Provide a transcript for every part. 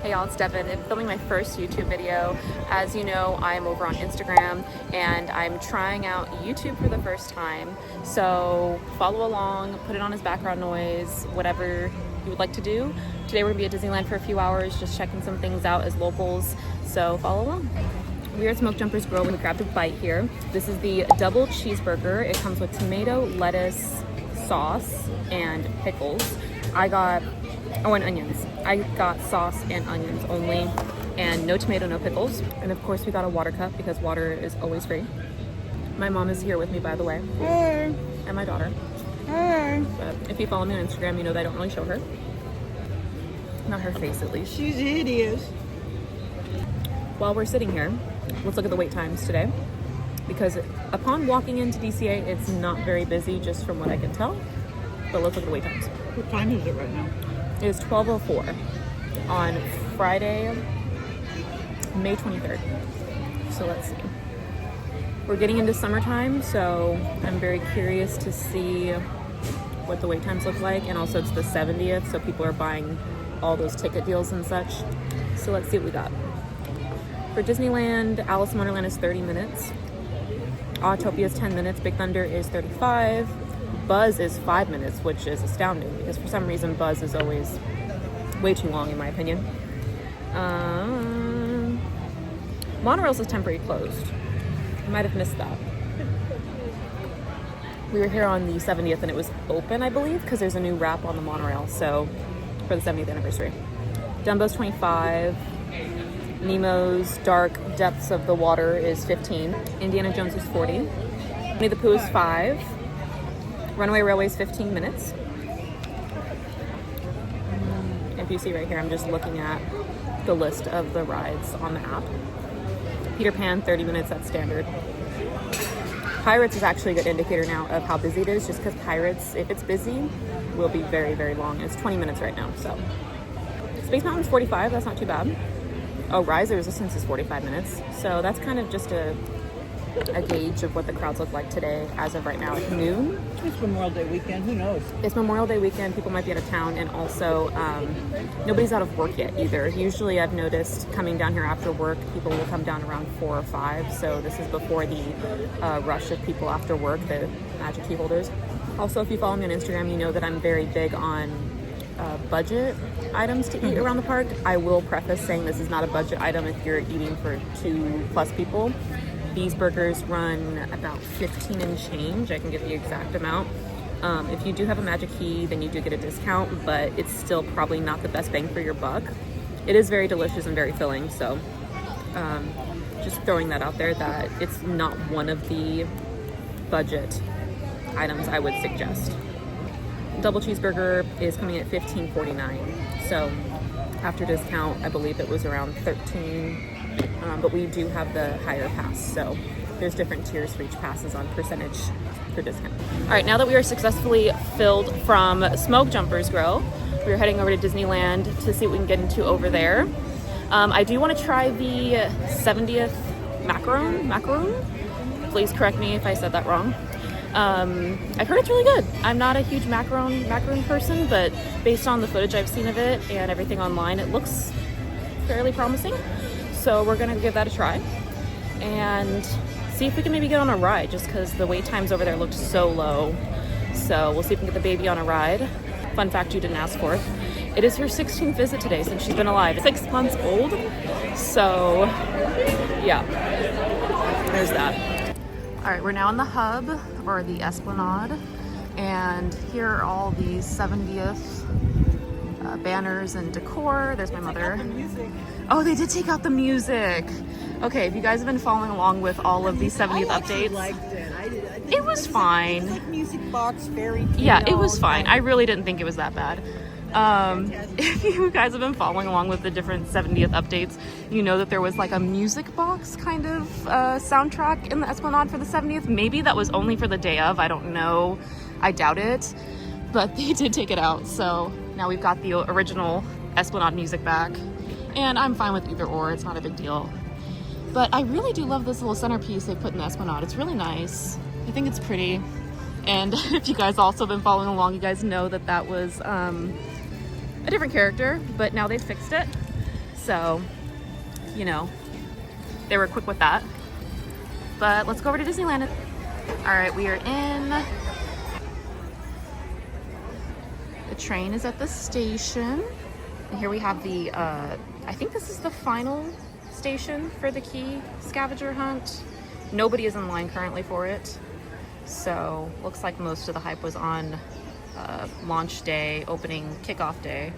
Hey y'all, it's Devin. I'm filming my first YouTube video. As you know, I'm over on Instagram and I'm trying out YouTube for the first time. So follow along, put it on as background noise, whatever you would like to do. Today we're gonna be at Disneyland for a few hours, just checking some things out as locals. So follow along. We're at Smoke Jumpers Grill. We grabbed a bite here. This is the double cheeseburger. It comes with tomato, lettuce, sauce, and pickles. And onions. I got sauce and onions only, and no tomato, no pickles. And of course we got a water cup because water is always free. My mom is here with me, by the way. Hey. And my daughter. Hey. But if you follow me on Instagram, you know that I don't really show her. Not her face, at least. She's hideous. While we're sitting here, let's look at the wait times today. Because upon walking into DCA, it's not very busy, just from what I can tell. But let's look at the wait times. What time is it right now? It is 12:04 on Friday, May 23rd. So let's see. We're getting into summertime, so I'm very curious to see what the wait times look like. And also it's the 70th, so people are buying all those ticket deals and such. So let's see what we got. For Disneyland, Alice in Wonderland is 30 minutes. Autopia is 10 minutes. Big Thunder is 35. Buzz is 5 minutes, which is astounding because for some reason Buzz is always way too long in my opinion. Monorails is temporarily closed. I might have missed that. We were here on the 70th and it was open, I believe, because there's a new wrap on the monorail, so for the 70th anniversary. Dumbo's 25. Nemo's Dark Depths of the Water is 15. Indiana Jones is 40. Winnie the Pooh is 5. Runaway Railway is 15 minutes. If you see right here, I'm just looking at the list of the rides on the app. Peter Pan, 30 minutes, that's standard. Pirates is actually a good indicator now of how busy it is, just because Pirates, if it's busy, will be very, very long. It's 20 minutes right now, so. Space Mountain's 45, that's not too bad. Oh, Rise of Resistance is 45 minutes. So that's kind of just a gauge of what the crowds look like today as of right now at noon. It's Memorial Day weekend, who knows? It's Memorial Day weekend, people might be out of town, and also nobody's out of work yet either. Usually I've noticed coming down here after work, people will come down around 4 or 5, so this is before the rush of people after work, the magic key holders. Also, if you follow me on Instagram, you know that I'm very big on budget items to eat around the park. I will preface saying this is not a budget item if you're eating for 2+ people. These burgers run about 15 and change. I can get the exact amount. If you do have a magic key, then you do get a discount, but it's still probably not the best bang for your buck. It is very delicious and very filling, so just throwing that out there that it's not one of the budget items I would suggest. Double cheeseburger is coming at $15.49. So after discount, I believe it was around $13. But we do have the higher pass, so there's different tiers for each passes on percentage for discount. All right, now that we are successfully filled from Smoke Jumpers Grill, we're heading over to Disneyland to see what we can get into over there. I do want to try the 70th macaron. Please correct me if I said that wrong. I've heard it's really good. I'm not a huge macaron person, but based on the footage I've seen of it and everything online, it looks fairly promising. So we're gonna give that a try and see if we can maybe get on a ride, just because the wait times over there looked so low. So we'll see if we can get the baby on a ride. Fun fact you didn't ask for. It is her 16th visit today since she's been alive. 6 months old. So yeah, there's that. All right, we're now in the hub, or the Esplanade, and here are all these 70th banners and decor. There's my mother. Oh, they did take out the music. Okay, if you guys have been following along with all of these 70th updates, Liked it. It was fine. It's like Music Box, Fairy Tale. Yeah, it was fine. I really didn't think it was that bad. If you guys have been following along with the different 70th updates, you know that there was like a music box kind of soundtrack in the Esplanade for the 70th. Maybe that was only for the day of. I don't know. I doubt it. But they did take it out. So now we've got the original Esplanade music back. And I'm fine with either or. It's not a big deal. But I really do love this little centerpiece they put in the Esplanade. It's really nice. I think it's pretty. And if you guys also have been following along, you guys know that that was a different character, but now they've fixed it. So, you know, they were quick with that. But let's go over to Disneyland. All right, we are in. The train is at the station. And here we have the, I think this is the final station for the key scavenger hunt. Nobody is in line currently for it. So looks like most of the hype was on launch day, opening kickoff day.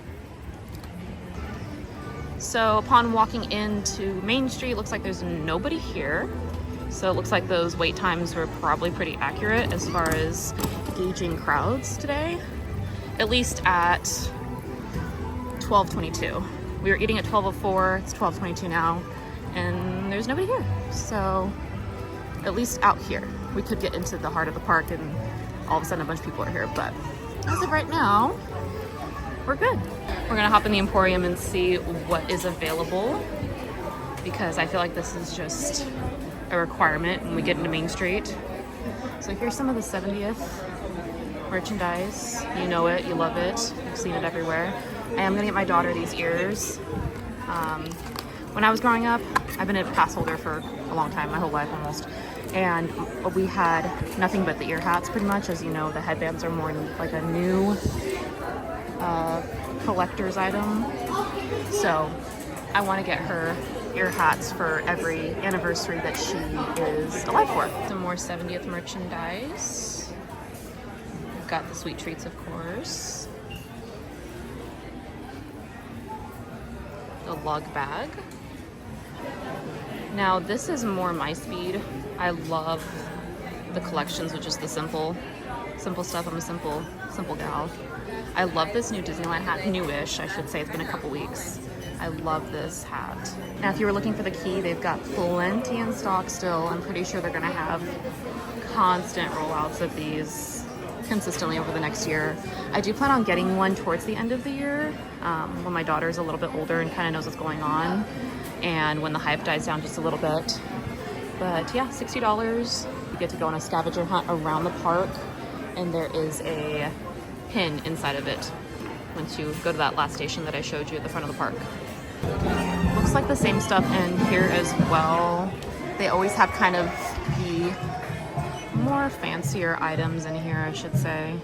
So upon walking into Main Street, looks like there's nobody here. So it looks like those wait times were probably pretty accurate as far as gauging crowds today, at least at 12:22. We were eating at 12:04, it's 12:22 now, and there's nobody here. So at least out here, we could get into the heart of the park and all of a sudden a bunch of people are here, but as of right now, we're good. We're gonna hop in the Emporium and see what is available, because I feel like this is just a requirement when we get into Main Street. So here's some of the 70th merchandise. You know it, you love it, you've seen it everywhere. I am gonna get my daughter these ears. When I was growing up, I've been a pass holder for a long time, my whole life almost. And we had nothing but the ear hats pretty much. As you know, the headbands are more like a new collector's item. So I want to get her ear hats for every anniversary that she is alive for. Some more 70th merchandise. We've got the sweet treats, of course. The lug bag. Now this is more my speed. I love the collections with just the simple stuff. I'm a simple gal. I love this new Disneyland hat, newish, I should say. It's been a couple weeks. I love this hat. Now, if you were looking for the key, they've got plenty in stock still. I'm pretty sure they're gonna have constant rollouts of these consistently over the next year. I do plan on getting one towards the end of the year, when my daughter's a little bit older and kind of knows what's going on, and when the hype dies down just a little bit. But yeah, $60. You get to go on a scavenger hunt around the park, and there is a pin inside of it once you go to that last station that I showed you at the front of the park. Looks like the same stuff in here as well. They always have kind of the more fancier items in here, I should say.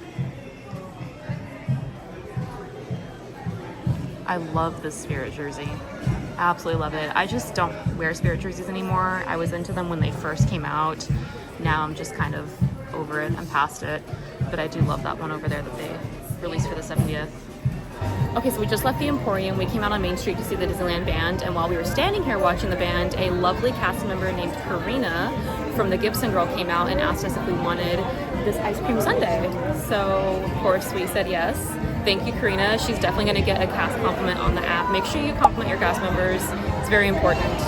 I love this Spirit jersey. Absolutely love it. I just don't wear Spirit jerseys anymore. I was into them when they first came out. Now I'm just kind of over it. I'm past it. But I do love that one over there that they released for the 70th. Okay, so we just left the Emporium. We came out on Main Street to see the Disneyland band, and while we were standing here watching the band, a lovely cast member named Karina from the Gibson Girl came out and asked us if we wanted this ice cream sundae. So, of course, we said yes. Thank you, Karina. She's definitely going to get a cast compliment on the app. Make sure you compliment your cast members. It's very important.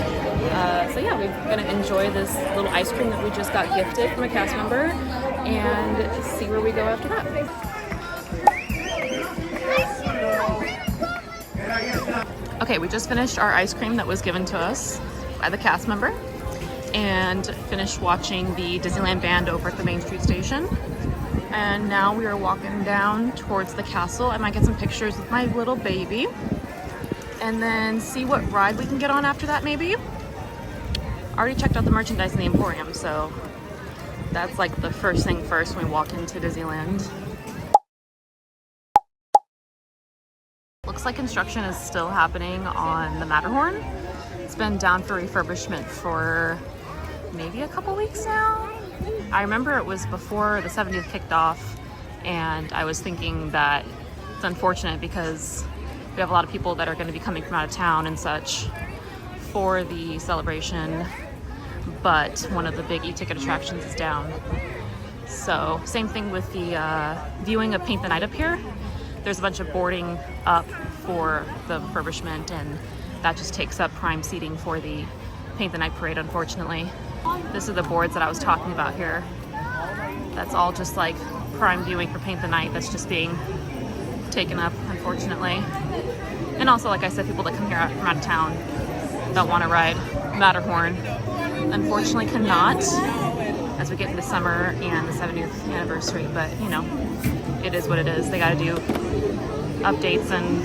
So yeah, we're going to enjoy this little ice cream that we just got gifted from a cast member and see where we go after that. Okay, we just finished our ice cream that was given to us by the cast member and finished watching the Disneyland band over at the Main Street station. And now we are walking down towards the castle. I might get some pictures with my little baby and then see what ride we can get on after that maybe. I already checked out the merchandise in the Emporium, so that's like the first thing first when we walk into Disneyland. Looks like construction is still happening on the Matterhorn. It's been down for refurbishment for maybe a couple weeks now. I remember it was before the 70th kicked off, and I was thinking that it's unfortunate because we have a lot of people that are going to be coming from out of town and such for the celebration, but one of the big e-ticket attractions is down. So same thing with the viewing of Paint the Night up here. There's a bunch of boarding up for the refurbishment, and that just takes up prime seating for the Paint the Night parade, unfortunately. This are the boards that I was talking about here. That's all just like prime viewing for Paint the Night that's just being taken up, unfortunately. And also, like I said, people that come here from out of town that want to ride Matterhorn unfortunately cannot as we get into summer and the 70th anniversary, but you know, it is what it is. They got to do updates and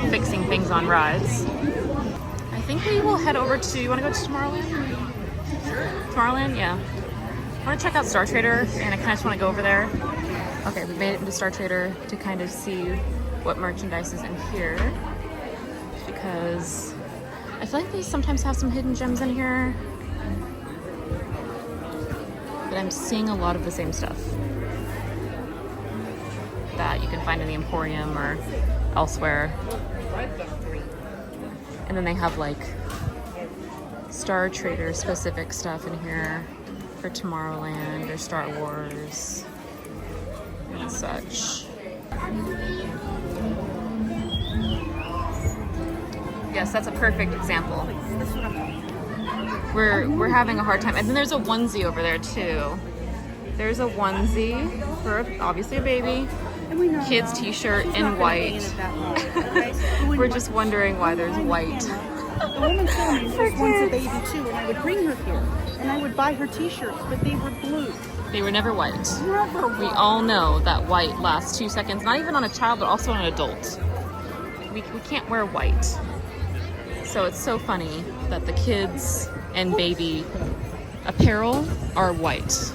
fixing things on rides. I think we will head over to, you want to go to Tomorrowland? Sure. Tomorrowland? Yeah. I want to check out Star Trader, and I kind of just want to go over there. Okay, we made it into Star Trader to kind of see what merchandise is in here, because I feel like they sometimes have some hidden gems in here, but I'm seeing a lot of the same stuff that you can find in the Emporium or elsewhere. And then they have like Star Trader specific stuff in here for Tomorrowland or Star Wars and such. Yes, that's a perfect example. We're having a hard time. And then there's a onesie over there too. There's a onesie for obviously a baby. Kids t-shirt in white. We're just wondering why there's white. The woman told me she wants a baby too, and I would bring her here, and I would buy her t-shirts, but they were blue. They were never white. Never We white. all know that white lasts 2 seconds, not even on a child, but also on an adult. We can't wear white. So it's so funny that the kids and baby apparel are white.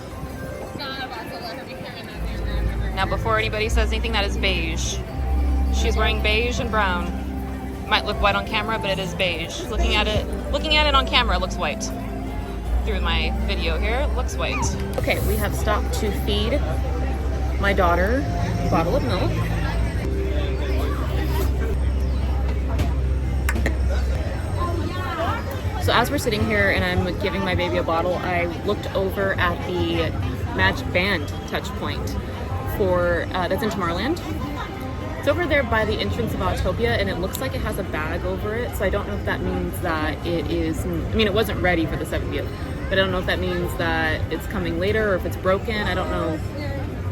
Now, before anybody says anything, that is beige. She's wearing beige and brown. Might look white on camera, but it is beige. Looking at it on camera, it looks white. Through my video here, it looks white. Okay, we have stopped to feed my daughter a bottle of milk. So as we're sitting here and I'm giving my baby a bottle, I looked over at the Magic Band touch point for that's in Tomorrowland. It's over there by the entrance of Autopia, and it looks like it has a bag over it. So I don't know if that means that it is, I mean, it wasn't ready for the 70th, but I don't know if that means that it's coming later or if it's broken. I don't know.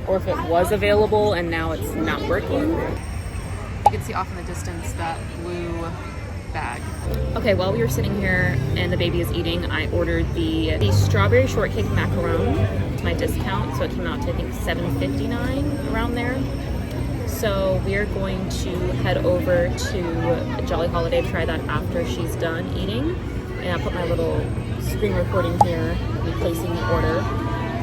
Or if it was available and now it's not working. You can see off in the distance that blue bag. Okay, while we were sitting here and the baby is eating, I ordered the strawberry shortcake macaron. It's my discount, so it came out to I think $7.59 around there. So we are going to head over to Jolly Holiday to try that after she's done eating. And I'll put my little screen recording here, replacing the order.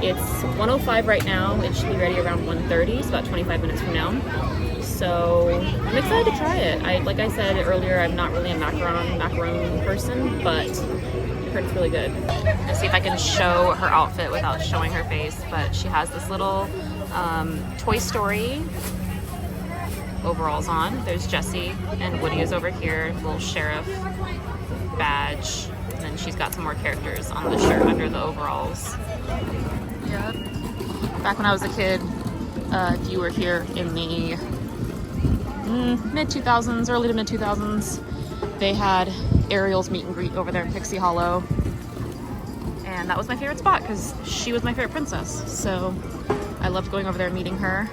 It's 1:05 right now. It should be ready around 1:30, so about 25 minutes from now. So I'm excited to try it. Like I said earlier, I'm not really a macaron person, but I heard it's really good. Let's see if I can show her outfit without showing her face, but she has this little Toy Story overalls on. There's Jessie and Woody is over here, little sheriff badge, and then she's got some more characters on the shirt under the overalls. Yeah. Back when I was a kid, if you were here in the mid-2000s, early to mid-2000s, they had Ariel's meet and greet over there in Pixie Hollow, and that was my favorite spot because she was my favorite princess, so I loved going over there and meeting her.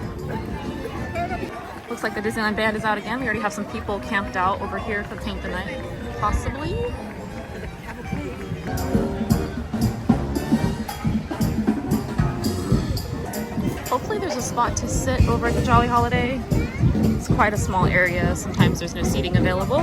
Looks like the Disneyland band is out again. We already have some people camped out over here for Paint the Night, possibly. Hopefully there's a spot to sit over at the Jolly Holiday. It's quite a small area. Sometimes there's no seating available.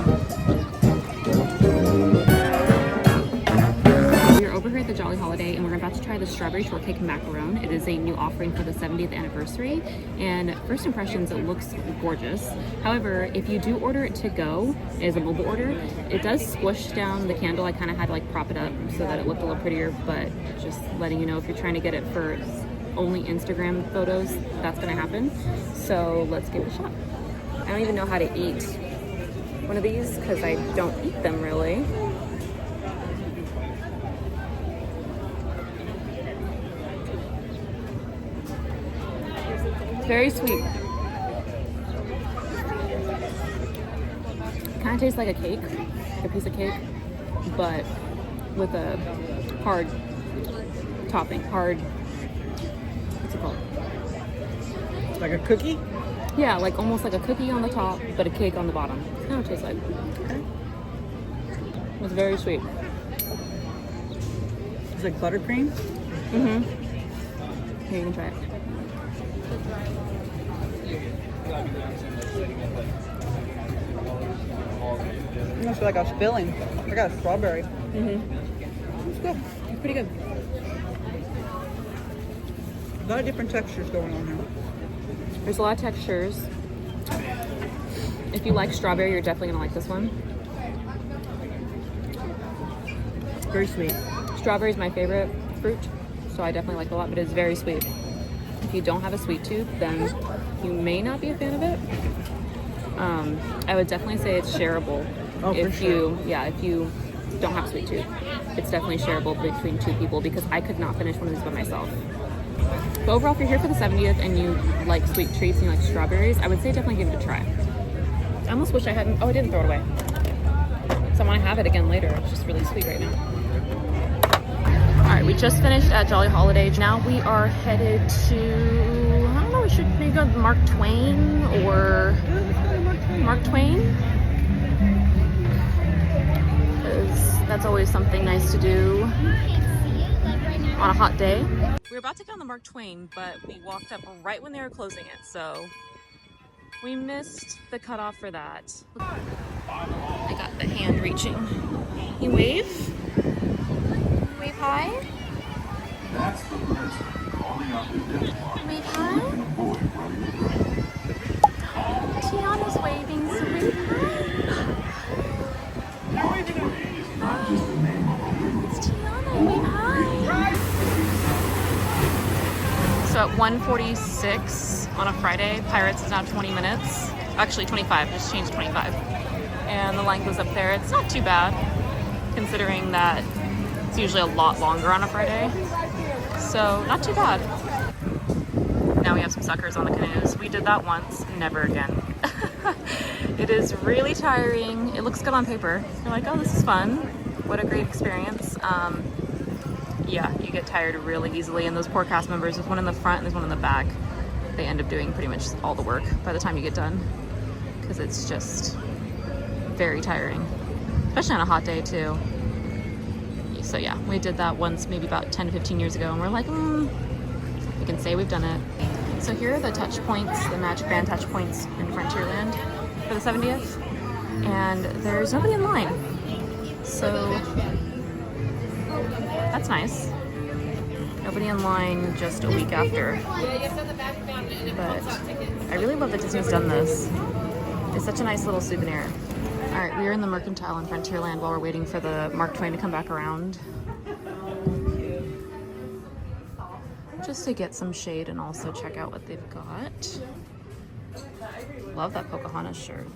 We're over here at the Jolly Holiday and we're about to try the strawberry shortcake macaron. It is a new offering for the 70th anniversary, and first impressions, it looks gorgeous. However, if you do order it to go as a mobile order, it does squish down the candle. I kind of had to like prop it up so that it looked a little prettier, but just letting you know, if you're trying to get it for only Instagram photos, that's gonna happen. So let's give it a shot. I don't even know how to eat one of these because I don't eat them really. Very sweet. Kind of tastes like a cake, like a piece of cake, but with a hard topping, what's it called? Like a cookie? Yeah, like almost like a cookie on the top, but a cake on the bottom. That's kind of what it tastes like. Okay. It's very sweet. It's like buttercream? Mm-hmm. Here, you can try it. I feel like I was spilling. I got a strawberry. It's good. It's pretty good. A lot of different textures going on here. There's a lot of textures. If you like strawberry, you're definitely gonna like this one. Very sweet. Strawberry is my favorite fruit, so I definitely like it a lot, but it's very sweet. If you don't have a sweet tooth, then you may not be a fan of it. I would definitely say it's shareable. Oh, for sure. If you don't have a sweet tooth, it's definitely shareable between two people because I could not finish one of these by myself. But overall, if you're here for the 70th and you like sweet treats and you like strawberries, I would say definitely give it a try. I almost wish I hadn't. Oh, I didn't throw it away. So I want to have it again later. It's just really sweet right now. All right, we just finished at Jolly Holiday. Now we are headed to, I don't know, we should maybe go to Mark Twain or Mark Twain. Because that's always something nice to do on a hot day. We were about to get on the Mark Twain, but we walked up right when they were closing it, so we missed the cutoff for that. I got the hand reaching. You wave? Wave hi? Wave hi? Tiana's waving, so wave hi. It's Tiana, wave hi. So at 1:46 on a Friday, Pirates is now 20 minutes. Actually 25, just changed 25. And the line goes up there. It's not too bad, considering that it's usually a lot longer on a Friday. So not too bad. Now we have some suckers on the canoes. We did that once, never again. It is really tiring. It looks good on paper. You're like, oh, this is fun. What a great experience. Yeah, you get tired really easily. And those poor cast members, there's one in the front and there's one in the back. They end up doing pretty much all the work by the time you get done. Because it's just very tiring. Especially on a hot day too. So yeah, we did that once maybe about 10 to 15 years ago and we're like, we can say we've done it. So here are the touch points, the Magic Band touch points in Frontierland for the 70th. And there's nobody in line. So that's nice. Nobody in line just a week after. But I really love that Disney's done this. It's such a nice little souvenir. All right, we're in the Mercantile in Frontierland while we're waiting for the Mark Twain to come back around. Just to get some shade and also check out what they've got. Love that Pocahontas shirt.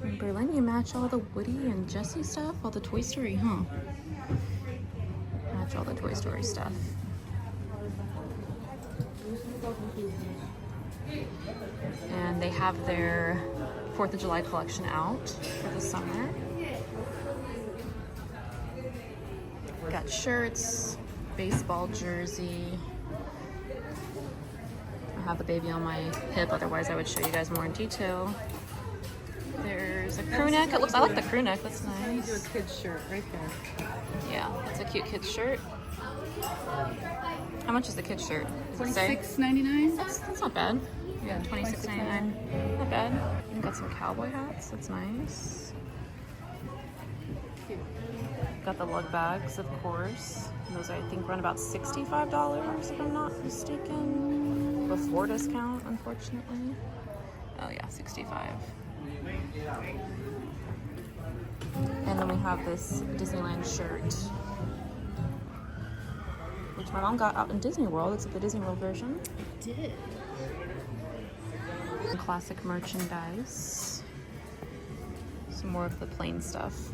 In Berlin, you match all the Woody and Jessie stuff, all the Toy Story, huh? Match all the Toy Story stuff. And they have their 4th of July collection out for the summer. Got shirts, baseball jersey. I have the baby on my hip, otherwise I would show you guys more in detail. There's a crew neck. It looks, I like the crew neck, that's nice. Do a kid's shirt right there. Yeah, that's a cute kid's shirt. How much is the kid's shirt? Does it say? $26.99. That's not bad. Yeah, $26.99. Not bad. And got some cowboy hats. That's nice. Got the lug bags, of course. And those I think run about $65 if I'm not mistaken. Before discount, unfortunately. Oh yeah, $65. And then we have this Disneyland shirt, which my mom got out in Disney World. It's the Disney World version. I did. Classic merchandise. Some more of the plain stuff.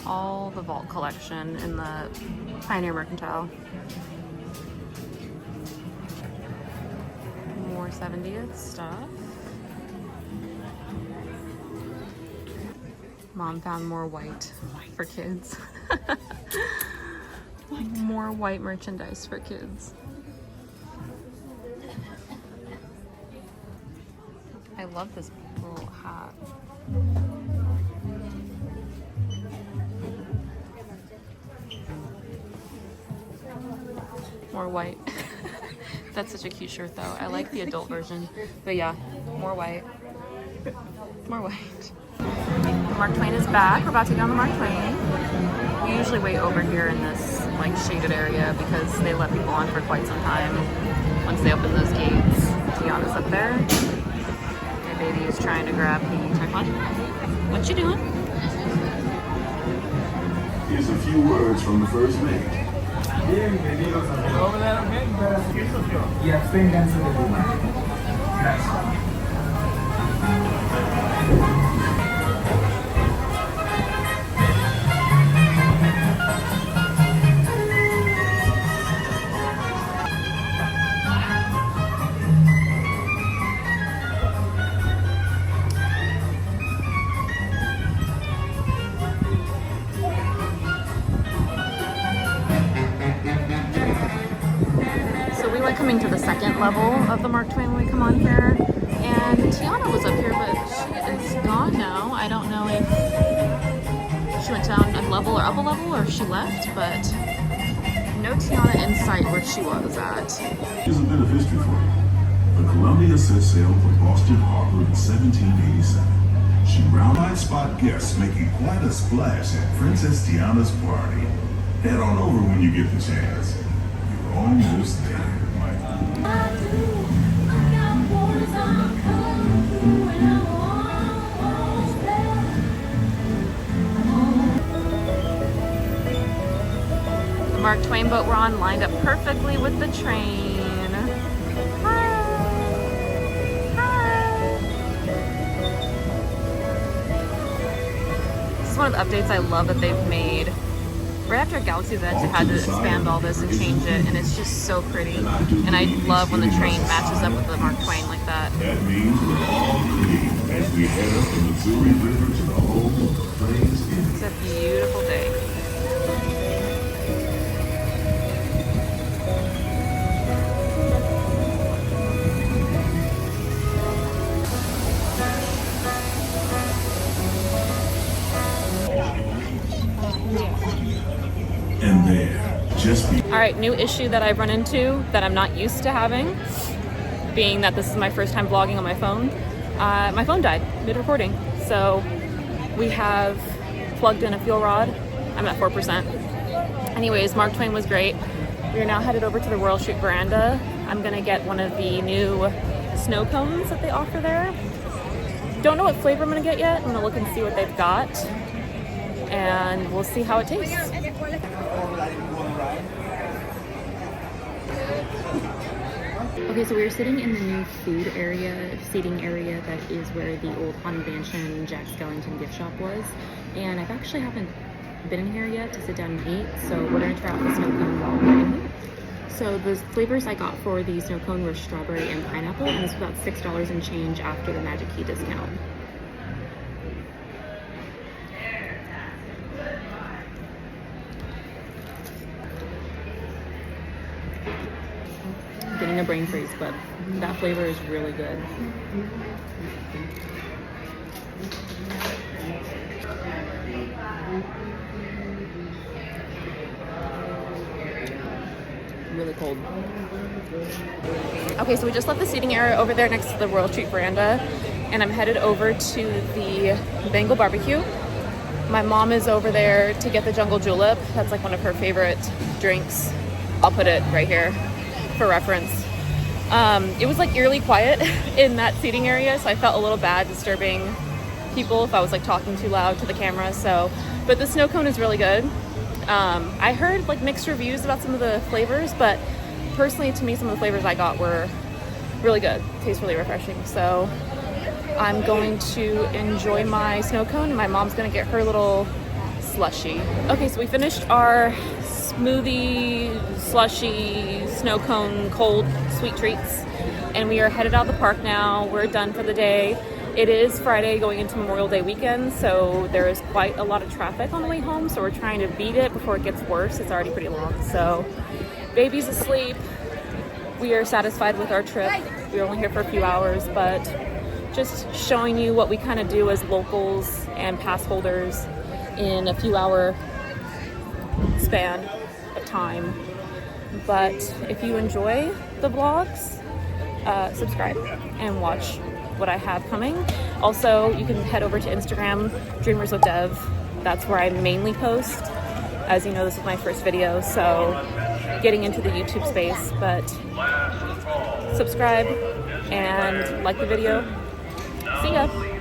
All the Vault collection in the Pioneer Mercantile. More 70th stuff. Mom found more white for kids. More white merchandise for kids. I love this little hat. More white. That's such a cute shirt though. I like the adult version. But yeah, more white. More white. Mark Twain is back. We're about to go on the Mark Twain. We usually wait over here in this like shaded area because they let people on for quite some time once they open those gates. Tiana's up there. My baby is trying to grab the tripod. What you doing? Here's a few words from the first mate. Bienvenidos a over there, okay? Y absténganse de fumar. Gracias. Coming to the second level of the Mark Twain when we come on here, and Tiana was up here, but she is gone now. I don't know if she went down a level or up a level or if she left, but no Tiana in sight where she was at. Here's a bit of history for you. The Columbia set sail from Boston Harbor in 1787. She round-eyed spot guests making quite a splash at Princess Tiana's party. Head on over when you get the chance. You're almost there. The Mark Twain boat we're on lined up perfectly with the train. Hi. Hi. This is one of the updates I love that they've made. Right after Galaxy's Edge, they had to expand all this and change it, and it's just so pretty. And I love when the train matches up with the Mark Twain like that. That means we're all clean as we head up the Missouri River to the home of the Plains Indians. It's a beautiful day. And there, just be. All right, new issue that I've run into that I'm not used to having, being that this is my first time vlogging on my phone. My phone died mid-recording, so we have plugged in a fuel rod. I'm at 4%. Anyways, Mark Twain was great. We are now headed over to the Royal Street Veranda. I'm gonna get one of the new snow cones that they offer there. Don't know what flavor I'm gonna get yet. I'm gonna look and see what they've got, and we'll see how it tastes. Okay, so we're sitting in the new food area, seating area that is where the old Haunted Mansion Jack Skellington gift shop was. And I've actually haven't been in here yet to sit down and eat, so we're gonna try out the snow cone while we're in here. So the flavors I got for the snow cone were strawberry and pineapple, and this was about $6 and change after the Magic Key discount. Getting a brain freeze, but that flavor is really good. Really cold. Okay, so we just left the seating area over there next to the Royal Street Veranda, and I'm headed over to the Bengal Barbecue. My mom is over there to get the Jungle Julep. That's like one of her favorite drinks. I'll put it right here for reference. It was like eerily quiet in that seating area, so I felt a little bad disturbing people if I was like talking too loud to the camera. So, but the snow cone is really good. I heard like mixed reviews about some of the flavors, but personally to me some of the flavors I got were really good. Tastes really refreshing. So I'm going to enjoy my snow cone, and my mom's gonna get her little slushy. Okay, so we finished our smoothie, slushy, snow cone, cold sweet treats, and we are headed out of the park now. We're done for the day. It is Friday going into Memorial Day weekend, so there is quite a lot of traffic on the way home, so we're trying to beat it before it gets worse. It's already pretty long. So baby's asleep. We are satisfied with our trip. We were only here for a few hours, but just showing you what we kind of do as locals and pass holders in a few hour span of time. But if you enjoy the vlogs, subscribe and watch what I have coming. Also, you can head over to Instagram, Dreamers with Dev. That's where I mainly post. As you know, this is my first video, so getting into the YouTube space, but subscribe and like the video. See ya.